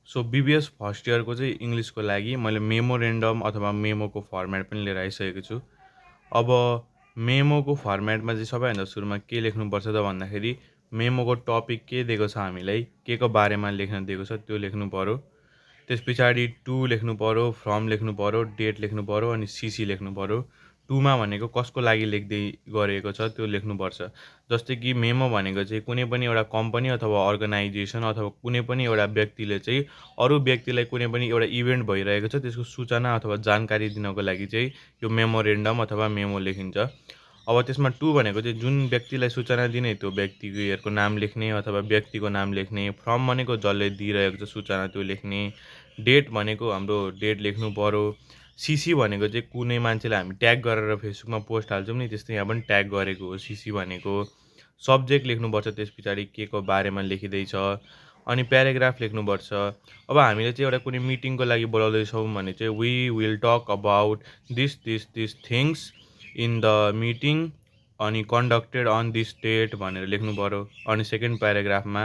So BBS first इयरको चाहिँ इङ्ग्लिसको लागि मैले मेमोरेन्डम अथवा मेमोको फर्मेट पनि लिएर आइसकेको छु। अब मेमोको फर्मेटमा चाहिँ सबैभन्दा सुरुमा के लेख्नुपर्छ त भन्दाखेरि मेमोको टपिक के दिएको छ हामीलाई, केको बारेमा लेख्न दिएको छ त्यो लेख्नु पऱ्यो। त्यस पछाडि टु लेख्नु पऱ्यो, फ्रम लेख्नु पऱ्यो, डेट लेख्नु पऱ्यो अनि सिसी लेख्नु पऱ्यो। टुमा भनेको कसको लागि लेख्दै गरेको छ त्यो लेख्नुपर्छ। जस्तै कि मेमो भनेको चाहिँ कुनै पनि एउटा कम्पनी अथवा अर्गनाइजेसन अथवा कुनै पनि एउटा व्यक्तिले चाहिँ अरू व्यक्तिलाई कुनै पनि एउटा इभेन्ट भइरहेको छ त्यसको सूचना अथवा जानकारी दिनको लागि चाहिँ यो मेमोरेन्डम अथवा मेमो लेखिन्छ। अब त्यसमा टु भनेको चाहिँ जुन व्यक्तिलाई सूचना दिने त्यो व्यक्तिको नाम लेख्ने अथवा व्यक्तिको नाम लेख्ने, फ्रम भनेको जसले दिइरहेको छ सूचना त्यो लेख्ने, डेट भनेको हाम्रो डेट लेख्नु पऱ्यो, सिसी भनेको चाहिँ कुनै मान्छेलाई हामी ट्याग गरेर फेसबुकमा पोस्ट हाल्छौँ नि त्यस्तै यहाँ पनि ट्याग गरेको हो सिसी भनेको, सब्जेक्ट लेख्नुपर्छ त्यस पछाडि केको बारेमा लेखिँदैछ, अनि प्याराग्राफ लेख्नुपर्छ। अब हामीले चाहिँ एउटा कुनै मिटिङको लागि बोलाउँदैछौँ भने चाहिँ we will talk about this things in the meeting अनि कन्डक्टेड अन दिस डेट भनेर लेख्नु पऱ्यो। अनि सेकेन्ड प्याराग्राफमा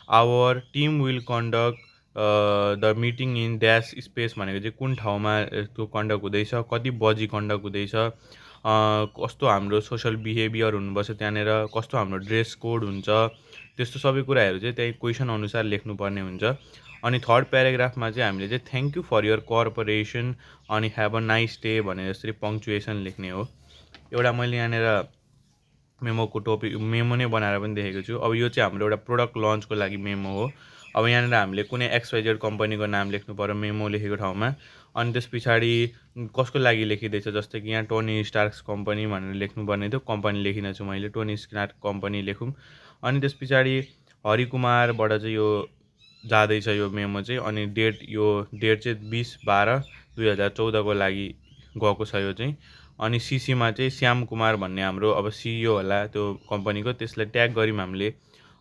our team will conduct the meeting in dash space भनेको चाहिँ कुन ठाउँमा त्यो कन्डक्ट हुँदैछ, कति बजी कन्डक्ट हुँदैछ, कस्तो हाम्रो सोसल बिहेभियर हुनुपर्छ त्यहाँनिर, कस्तो हाम्रो ड्रेस कोड हुन्छ, त्यस्तो सबै कुराहरू चाहिँ त्यही क्वेसन अनुसार लेख्नुपर्ने हुन्छ। अनि थर्ड प्याराग्राफमा चाहिँ हामीले चाहिँ thank you for your cooperation अनि ह्याभ अ नाइस डे भनेर यसरी पङ्क्चुएसन लेख्ने हो। एउटा मैले यहाँनिर मेमोको टपिक मेमो नै बनाएर पनि देखेको छु। अब यो चाहिँ हाम्रो एउटा प्रोडक्ट लन्चको लागि मेमो हो। अब यहाँनिर हामीले कुनै XYZ कम्पनीको नाम लेख्नु पऱ्यो मेमो लेखेको ठाउँमा। अनि त्यस पछाडि कसको लागि लेखिँदैछ जस्तै कि यहाँ टोनी स्टार्क्स कम्पनी भनेर लेख्नुपर्ने थियो, कम्पनी लेखिन छु मैले, टोनी स्टार्क कम्पनी लेखौँ। अनि त्यस पछाडि हरिकुमारबाट चाहिँ यो जाँदैछ यो मेमो चाहिँ। अनि डेट चाहिँ 20/12/2014 को लागि गएको छ यो चाहिँ। अनि सिसीमा चाहिँ श्याम कुमार भन्ने हाम्रो अब सिइओ होला त्यो कम्पनीको, त्यसलाई ट्याग गऱ्यौँ हामीले।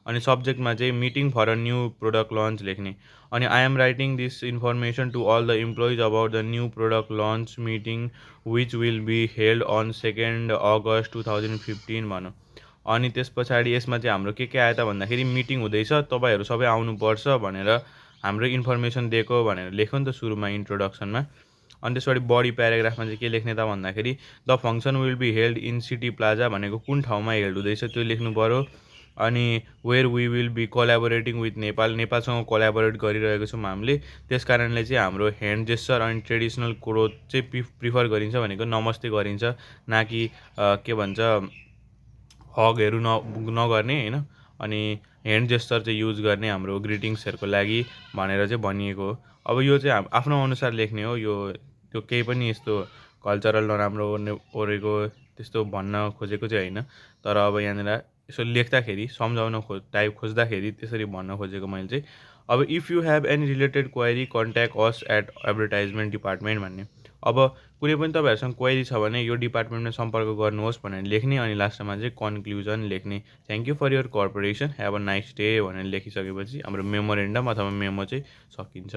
अनि सब्जेक्टमा चाहिँ meeting for a new product launch लेख्ने। अनि I am writing this information to all the employees about the new product launch meeting which will be held on 2 August 2015 भनौँ। अनि त्यस पछाडि यसमा चाहिँ हाम्रो के आयो त भन्दाखेरि मिटिङ हुँदैछ, तपाईँहरू सबै आउनुपर्छ भनेर हाम्रो इन्फर्मेसन दिएको भनेर लेख्यो नि त सुरुमा इन्ट्रोडक्सनमा। अनि त्यसपछि बडी प्याराग्राफमा चाहिँ के लेख्ने त भन्दाखेरि the function will be held in city plaza भनेको कुन ठाउँमा हेल्ड हुँदैछ त्यो लेख्नु पऱ्यो। अनि where we will be collaborating with नेपालसँग कोलाबोरेट गरिरहेको छौँ हामीले, त्यस कारणले चाहिँ हाम्रो ह्यान्ड जेस्चर अनि ट्रेडिसनल क्लोथ चाहिँ प्रिफर गरिन्छ भनेको नमस्ते गरिन्छ, ना कि के भन्छ हगहरू नगर्ने होइन। अनि ह्यान्ड जेस्चर चाहिँ युज गर्ने हाम्रो ग्रिटिङ्सहरूको लागि भनेर चाहिँ भनिएको हो। अब यो चाहिँ आफ्नो अनुसार लेख्ने हो, यो त्यो केही पनि यस्तो कल्चरल नराम्रो ओरेको त्यस्तो भन्न खोजेको चाहिँ होइन। तर अब यहाँनिर यसो लेख्दाखेरि सम्झाउन खोज्दाखेरि त्यसरी भन्न खोजेको मैले चाहिँ। अब if you have any related query contact us at advertisement department भन्ने। अब कुनै पनि तपाईँहरूसँग क्वेरी छ भने यो डिपार्टमेन्टमा सम्पर्क गर्नुहोस् भनेर लेख्ने। अनि लास्टमा चाहिँ कन्क्लुजन लेख्ने, thank you for your cooperation have a nice day भनेर लेखिसकेपछि हाम्रो मेमोरेन्डम अथवा मेमो चाहिँ सकिन्छ।